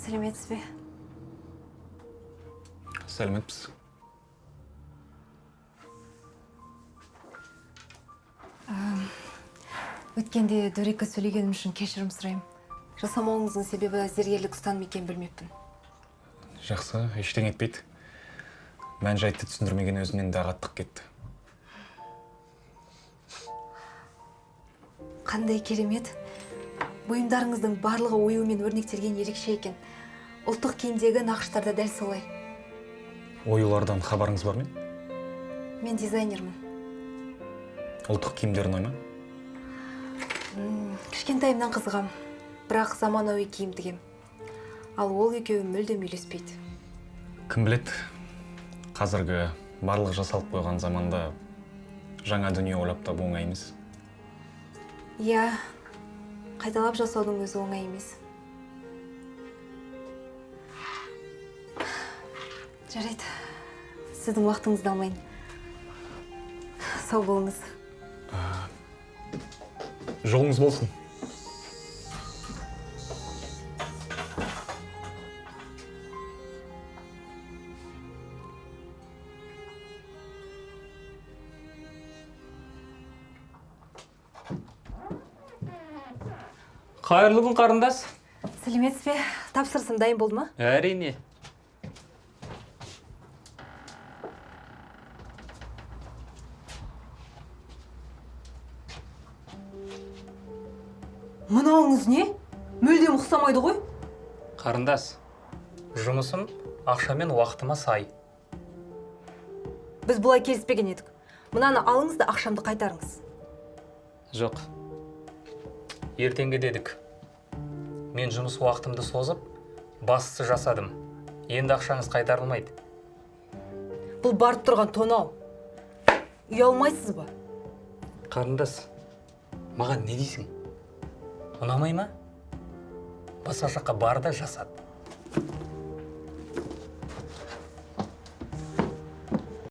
Сәлеметсіз бе? Сәлеметпіз. Өткенде дөрекі сөйлегенім үшін кешірім сұраймын. Жасамауыңыздың себебі зергерлік ұстаным екенін білмеппін. Жақсы, ештеңе етпейді. Мән жайтты түсіндірмеген өзінен де ағаттық кетті. Қандай керемет. Бұйымдарыңыздың барлығы оюмен өрнектелген ерекше екен. Ұлттық киімдегі нақыштарда дәл солай. Оюлардан хабарыңыз бар ма? Мен дизайнермін. Ұлттық киімдер ұнай ма? Кішкентайымнан қызығам, бірақ заманауи киім тігем. Ал ол екеуі мүлдем үйлеспейді. Кім білет? Қазіргі барлық жасалып қойған заманда жаңа дүние ойлап табу оңай емес. Иә, қайталап жасаудың өзі оңай емес. Жарайды, сіздің уақытыңызды алмайын. Сау болыңыз. Жолыңыз болсын. Қайырлы күн, қарындас. Сәлеметсіз бе? Тапсырысым дайын болды ма? Әрине. Мынауыңыз не? Мүлдем ұқсамайды ғой? Қарындас, жұмысым ақшамен уақытыма сай. Біз бұлай келіспеген едік. Мынаны алыңыз да ақшамды қайтарыңыз. Жоқ. Ертеңге дедік. Мен жұмыс уақытымды созып, бастысы жасадым. Енді ақшаңыз қайтарылмайды. Бұл барып тұрған тонау. Ұялмайсыз ба? Қарындас, маған не дейсің? Ұнамай ма? Басқа жаққа бар да жасат.